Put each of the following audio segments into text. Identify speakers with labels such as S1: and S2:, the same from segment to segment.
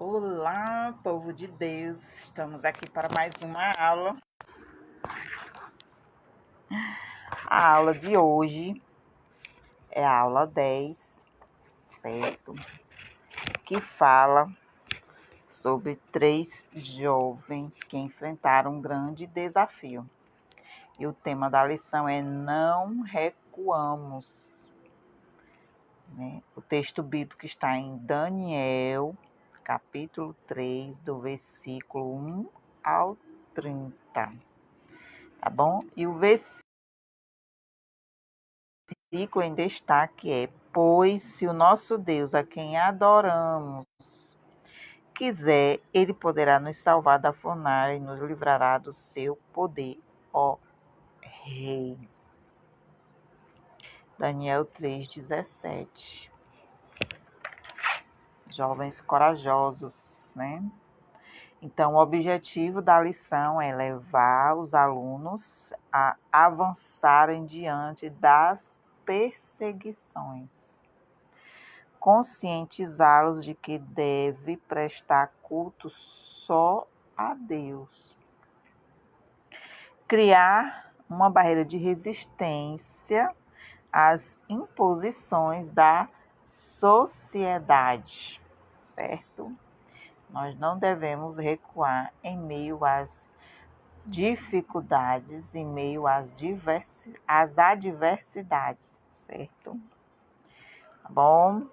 S1: Olá, povo de Deus! Estamos aqui para mais uma aula. A aula de hoje é a aula 10, certo? Que fala sobre 3 jovens que enfrentaram um grande desafio. E o tema da lição é Não Recuamos. O texto bíblico está em Daniel, capítulo 3, do versículo 1 ao 30. Tá bom? E o versículo em destaque é: pois se o nosso Deus, a quem adoramos, quiser, ele poderá nos salvar da fornalha e nos livrará do seu poder, ó Rei. Daniel 3,17. Jovens corajosos, né? Então, o objetivo da lição é levar os alunos a avançarem diante das perseguições, conscientizá-los de que deve prestar culto só a Deus, criar uma barreira de resistência às imposições da sociedade, certo? Nós não devemos recuar em meio às dificuldades, em meio às adversidades, certo? Tá bom?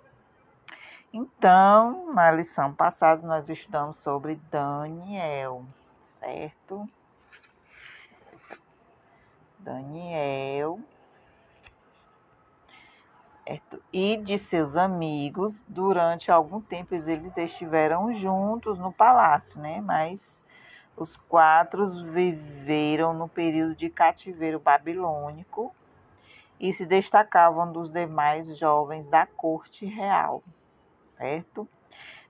S1: Então, na lição passada, nós estudamos sobre Daniel, certo? Daniel e de seus amigos. Durante algum tempo eles estiveram juntos no palácio, né? Mas os 4 viveram no período de cativeiro babilônico e se destacavam dos demais jovens da corte real, certo?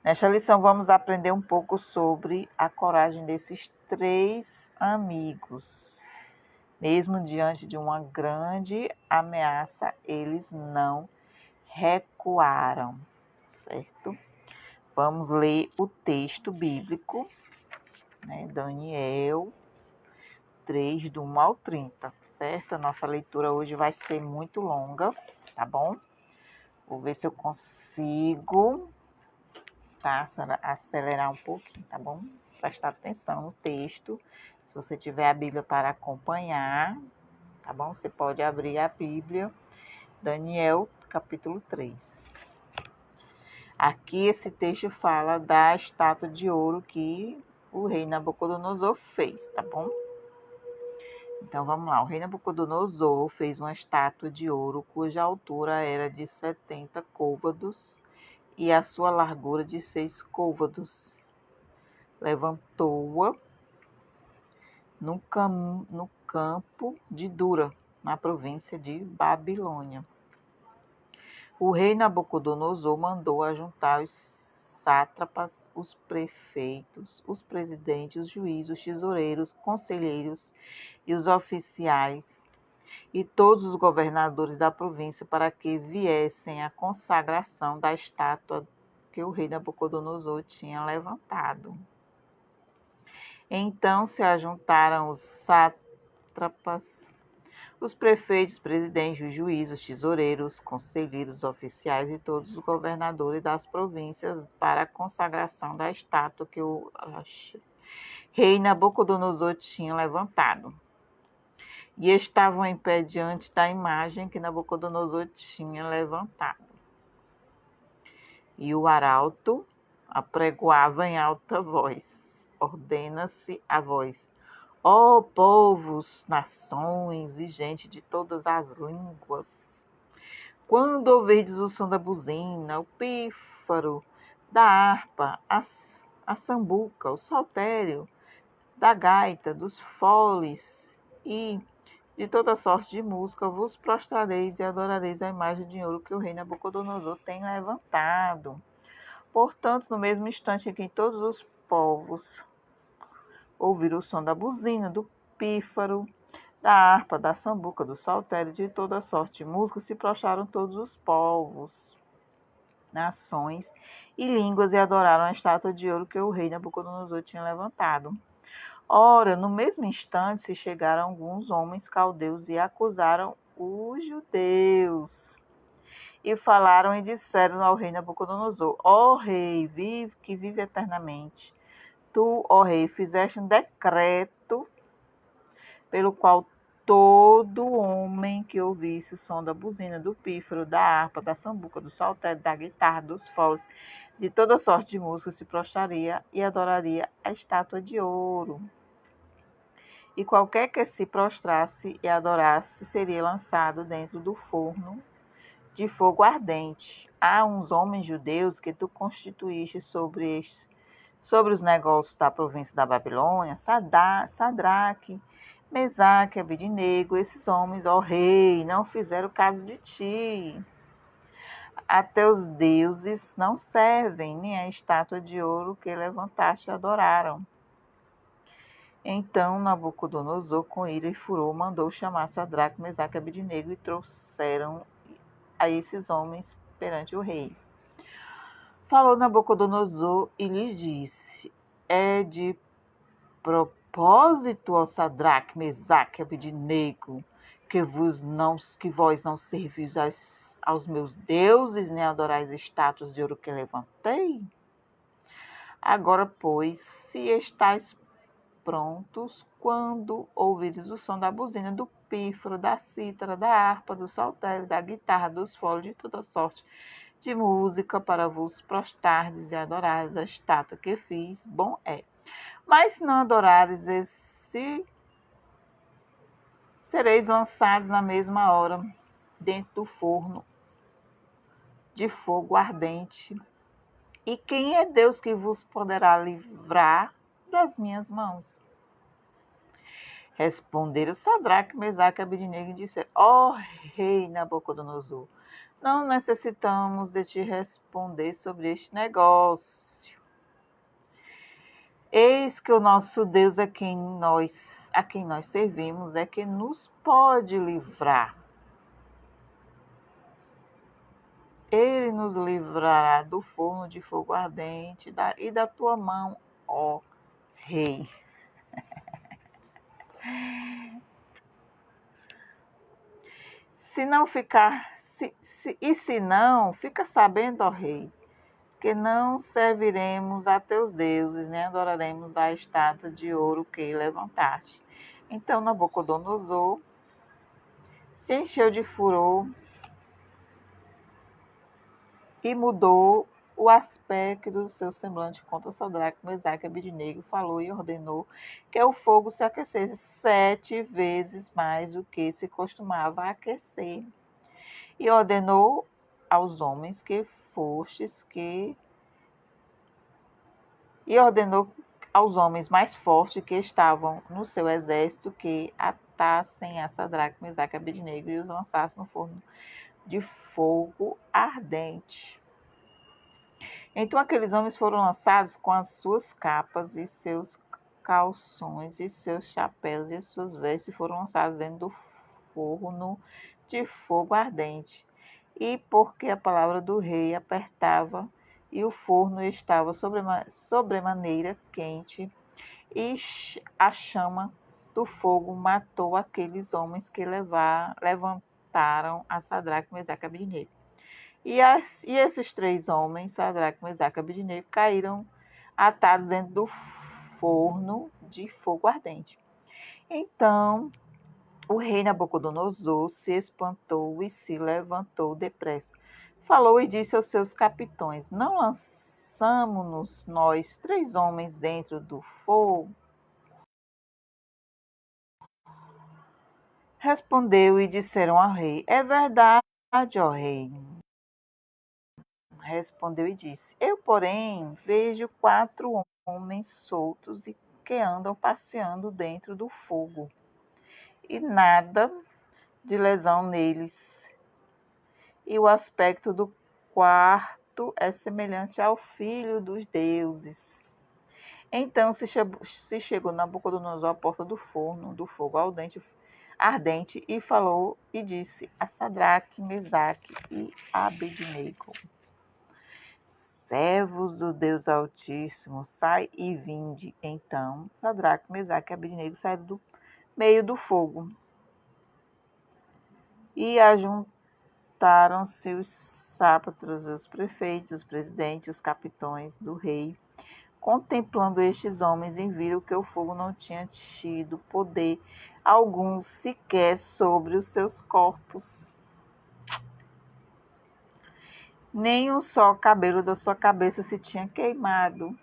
S1: Nesta lição vamos aprender um pouco sobre a coragem desses 3 amigos. Mesmo diante de uma grande ameaça, eles não recuaram, certo? Vamos ler o texto bíblico, né? Daniel 3, do 1 ao 30, certo? A nossa leitura hoje vai ser muito longa, tá bom? Vou ver se eu consigo, tá? Acelerar um pouquinho, tá bom? Prestar atenção no texto. Se você tiver a Bíblia para acompanhar, tá bom? Você pode abrir a Bíblia, Daniel, capítulo 3. Aqui esse texto fala da estátua de ouro que o rei Nabucodonosor fez, tá bom? Então vamos lá. O rei Nabucodonosor fez uma estátua de ouro cuja altura era de 70 côvados e a sua largura de 6 côvados. Levantou-a no campo de Dura, na província de Babilônia. O rei Nabucodonosor mandou ajuntar os sátrapas, os prefeitos, os presidentes, os juízes, os tesoureiros, conselheiros e os oficiais e todos os governadores da província para que viessem à consagração da estátua que o rei Nabucodonosor tinha levantado. Então se ajuntaram os sátrapas, os prefeitos, presidentes, os juízes, os tesoureiros, conselheiros, oficiais e todos os governadores das províncias para a consagração da estátua que o rei Nabucodonosor tinha levantado. E estavam em pé diante da imagem que Nabucodonosor tinha levantado. E o arauto apregoava em alta voz: ordena-se a vós, ó povos, nações e gente de todas as línguas, quando ouvirdes o som da buzina, o pífaro, da harpa, a sambuca, o saltério, da gaita, dos foles e de toda sorte de música, vos prostrareis e adorareis a imagem de ouro que o rei Nabucodonosor tem levantado. Portanto, no mesmo instante em que todos os povos ouviram o som da buzina, do pífaro, da harpa, da sambuca, do saltério, de toda sorte de música, se prostraram todos os povos, nações e línguas e adoraram a estátua de ouro que o rei Nabucodonosor tinha levantado. Ora, no mesmo instante se chegaram alguns homens caldeus e acusaram os judeus. E falaram e disseram ao rei Nabucodonosor: Ó rei, que vive eternamente. Tu, ó rei, fizeste um decreto pelo qual todo homem que ouvisse o som da buzina, do pífaro, da harpa, da sambuca, do saltério, da guitarra, dos foles, de toda sorte de música, se prostraria e adoraria a estátua de ouro. E qualquer que se prostrasse e adorasse seria lançado dentro do forno de fogo ardente. Há uns homens judeus que tu constituíste sobre os negócios da província da Babilônia, Sadraque, Mesaque, Abednego. Esses homens, ó rei, não fizeram caso de ti. A teus deuses não servem, nem a estátua de ouro que levantaste adoraram. Então Nabucodonosor, com ira e furor, mandou chamar Sadraque, Mesaque e Abednego e trouxeram a esses homens perante o rei. Falou Nabucodonosor e lhes disse: É de propósito, ó Sadraque, Mesaque e Abednego, que vós não servis aos meus deuses, nem adorais estátuas de ouro que levantei? Agora, pois, se estáis prontos, quando ouvires o som da buzina, do pífaro, da cítara, da harpa, do saltério, da guitarra, dos foles, de toda sorte de música, para vos prostardes e adorares a estátua que fiz, bom é. Mas se não adorares sereis lançados na mesma hora dentro do forno de fogo ardente. E quem é Deus que vos poderá livrar das minhas mãos? Responderam Sadraque, Mesaque e Abednego e disseram: Ó rei Nabucodonosor, não necessitamos de te responder sobre este negócio. Eis que o nosso Deus, a quem nós servimos, é que nos pode livrar. Ele nos livrará do forno de fogo ardente e da tua mão, ó rei. Se não, fica sabendo, ó rei, que não serviremos a teus deuses, nem adoraremos a estátua de ouro que levantaste. Então Nabucodonosor se encheu de furor e mudou o aspecto do seu semblante contra Sadraque, Mesaque e Abednego, falou e ordenou que o fogo se aquecesse 7 vezes mais do que se costumava aquecer. E ordenou aos homens que mais fortes que estavam no seu exército que atassem a Sadraque, Mesaque e Abednego e os lançassem no forno de fogo ardente. Então aqueles homens foram lançados com as suas capas e seus calções e seus chapéus e suas vestes foram lançados dentro do forno de fogo ardente. E porque a palavra do rei apertava e o forno estava sobremaneira quente, e a chama do fogo matou aqueles homens que levantaram a Sadraque, Mesaque e Abednego. E esses 3 homens, Sadraque, Mesaque e Abednego, caíram atados dentro do forno de fogo ardente. Então o rei Nabucodonosor se espantou e se levantou depressa. Falou e disse aos seus capitões: Não lançamo-nos nós 3 homens dentro do fogo? Respondeu e disseram ao rei: É verdade, ó rei. Respondeu e disse: Eu, porém, vejo 4 homens soltos e que andam passeando dentro do fogo, e nada de lesão neles. E o aspecto do quarto é semelhante ao filho dos deuses. Então se chegou Nabucodonosor à porta do forno, do fogo ardente, e falou e disse a Sadraque, Mesaque e Abednego: do Deus Altíssimo, sai e vinde. Então, Sadraque, Mesaque e Abednego saíram do meio do fogo e ajuntaram-se os sátrapas, os prefeitos, os presidentes, os capitães do rei. Contemplando estes homens, e viram que o fogo não tinha tido poder algum sequer sobre os seus corpos. Nem um só cabelo da sua cabeça se tinha queimado,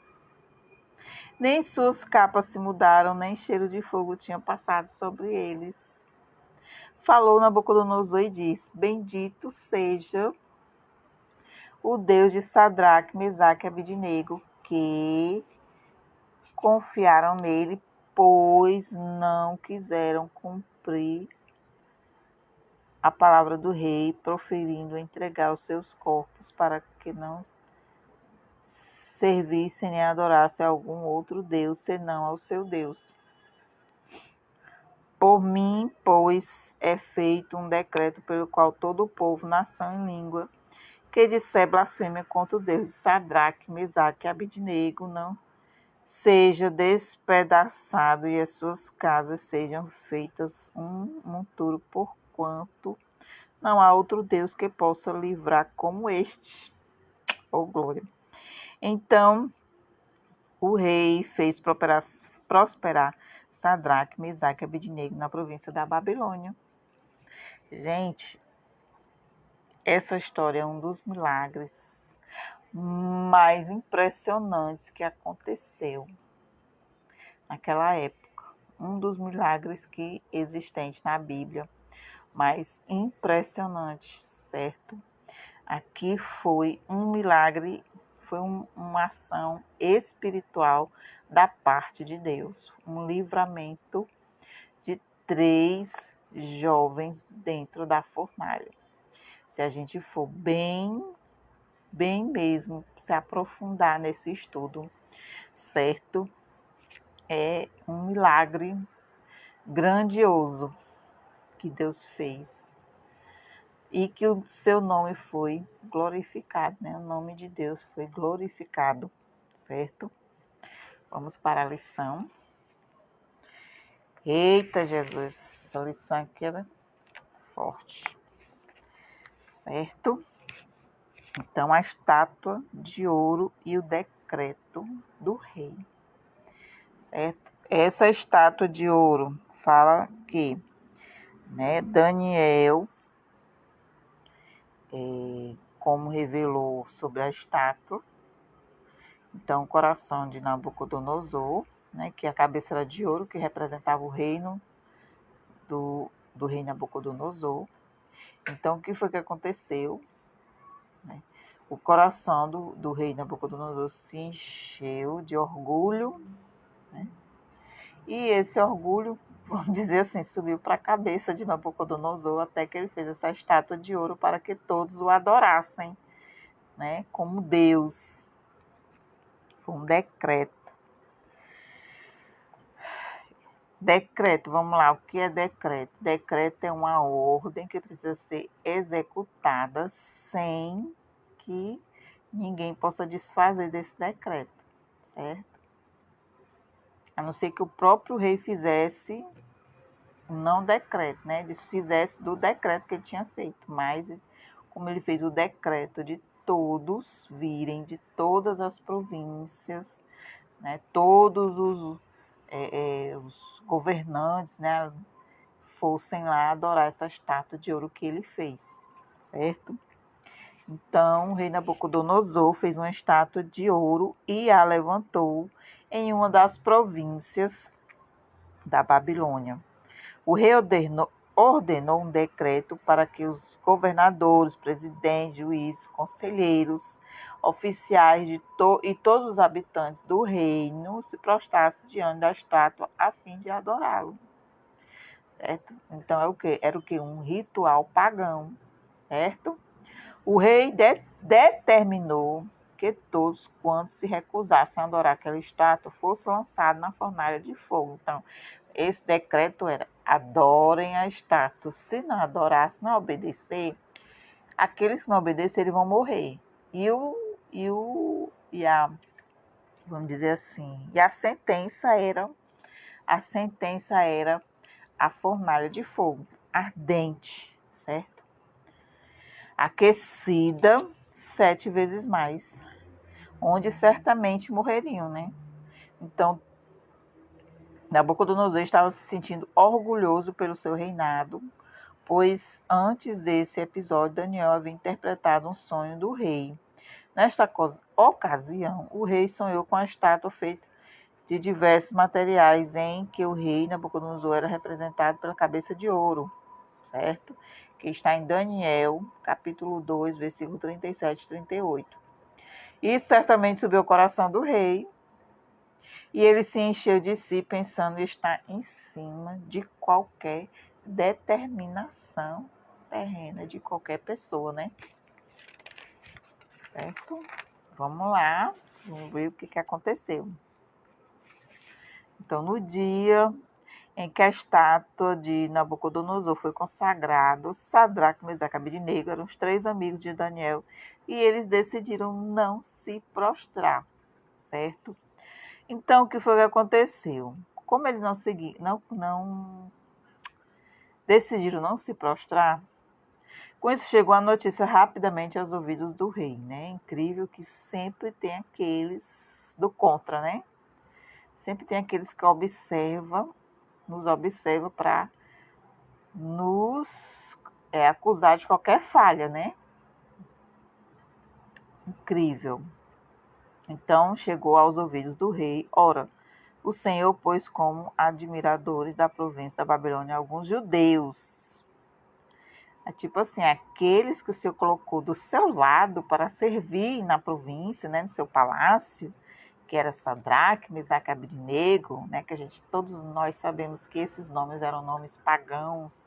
S1: nem suas capas se mudaram, nem cheiro de fogo tinha passado sobre eles. Falou Nabucodonosor e disse: Bendito seja o Deus de Sadraque, Mesaque e Abednego, que confiaram nele, pois não quiseram cumprir a palavra do rei, proferindo entregar os seus corpos para que não servissem nem adorassem a algum outro Deus, senão ao seu Deus. Por mim, pois, é feito um decreto pelo qual todo o povo, nação e língua, que disser blasfêmia contra o Deus de Sadraque, Mesaque e Abednego, não seja despedaçado e as suas casas sejam feitas um monturo, porquanto não há outro Deus que possa livrar como este. Oh, glória! Então, o rei fez prosperar Sadraque, Mesaque e Abednego na província da Babilônia. Gente, essa história é um dos milagres mais impressionantes que aconteceu naquela época. Um dos milagres que existente na Bíblia, mais impressionante, certo? Aqui foi um milagre, foi uma ação espiritual da parte de Deus. Um livramento de 3 jovens dentro da fornalha. Se a gente for bem mesmo, se aprofundar nesse estudo, certo? É um milagre grandioso que Deus fez e que o seu nome foi glorificado, né? O nome de Deus foi glorificado, certo? Vamos para a lição. Eita, Jesus, essa lição aqui é forte, certo? Então, a estátua de ouro e o decreto do rei, certo? Essa estátua de ouro fala que, né, Daniel, como revelou sobre a estátua, então o coração de Nabucodonosor, né, que a cabeça era de ouro, que representava o reino do rei Nabucodonosor. Então, o que foi que aconteceu? Né? O coração do rei Nabucodonosor se encheu de orgulho, né? E esse orgulho, vamos dizer assim, subiu para a cabeça de Nabucodonosor, até que ele fez essa estátua de ouro para que todos o adorassem, né, como Deus. Foi um decreto. Decreto, vamos lá, o que é decreto? Decreto é uma ordem que precisa ser executada sem que ninguém possa desfazer desse decreto, certo? A não ser que o próprio rei fizesse, não decreto, né? Desfizesse do decreto que ele tinha feito, mas como ele fez o decreto de todos virem de todas as províncias, né? Todos os governantes, né, fossem lá adorar essa estátua de ouro que ele fez, certo? Então, o rei Nabucodonosor fez uma estátua de ouro e a levantou em uma das províncias da Babilônia. O rei ordenou um decreto para que os governadores, presidentes, juízes, conselheiros, oficiais e todos os habitantes do reino se prostrassem diante da estátua a fim de adorá-lo, certo? Então era o que? Um ritual pagão, certo? O rei determinou que todos, quando se recusassem a adorar aquela estátua, fossem lançados na fornalha de fogo. Então, esse decreto era: adorem a estátua. Se não adorar, se não obedecer, aqueles que não obedecerem vão morrer. E vamos dizer assim, e a sentença era a fornalha de fogo ardente, certo? Aquecida 7 vezes mais, onde certamente morreriam, né? Então, Nabucodonosor estava se sentindo orgulhoso pelo seu reinado, pois antes desse episódio, Daniel havia interpretado um sonho do rei. Nesta ocasião, o rei sonhou com a estátua feita de diversos materiais em que o rei Nabucodonosor era representado pela cabeça de ouro, certo? Que está em Daniel, capítulo 2, versículo 37 e 38. Isso certamente subiu ao coração do rei, e ele se encheu de si, pensando estar em cima de qualquer determinação terrena de qualquer pessoa, né? Certo? Vamos lá, vamos ver o que aconteceu. Então, no dia em que a estátua de Nabucodonosor foi consagrada, Sadraque, Mesaque e Abednego eram os 3 amigos de Daniel, e eles decidiram não se prostrar, certo? Então, o que foi que aconteceu? Como eles não decidiram não se prostrar, com isso chegou a notícia rapidamente aos ouvidos do rei, né? Incrível que sempre tem aqueles do contra, né? Sempre tem aqueles que nos observam para nos acusar de qualquer falha, né? Incrível. Então chegou aos ouvidos do rei, ora, o Senhor pôs como admiradores da província da Babilônia alguns judeus. Tipo assim, aqueles que o Senhor colocou do seu lado para servir na província, né, no seu palácio, que era Sadraque, Mesaque e Abednego, né, que todos nós sabemos que esses nomes eram nomes pagãos,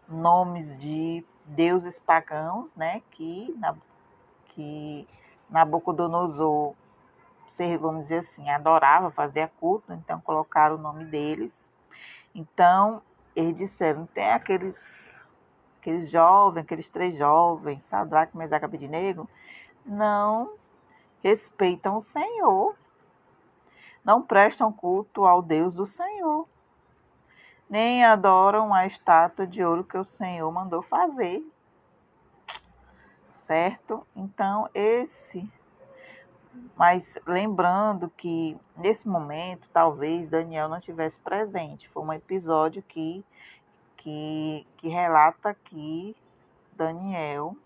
S1: nomes de deuses pagãos, né, que Nabucodonosor, vamos dizer assim, adorava, fazia culto, então colocaram o nome deles. Então, eles disseram, tem aqueles jovens, aqueles 3 jovens, Sadraque, Mesaque e Abednego, não respeitam o Senhor, não prestam culto ao Deus do Senhor, nem adoram a estátua de ouro que o Senhor mandou fazer, certo? Então, mas lembrando que nesse momento, talvez Daniel não estivesse presente, foi um episódio que relata que Daniel,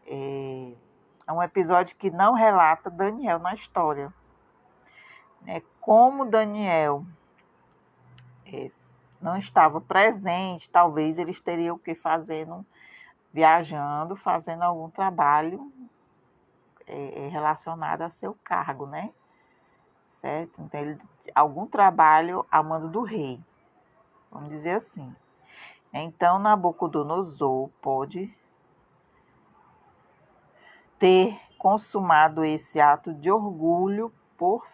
S1: é um episódio que não relata Daniel na história. Como Daniel não estava presente, talvez eles teriam que viajando, fazendo algum trabalho relacionado a seu cargo, né? Certo? Então, algum trabalho a mando do rei, vamos dizer assim. Então, Nabucodonosor pode ter consumado esse ato de orgulho por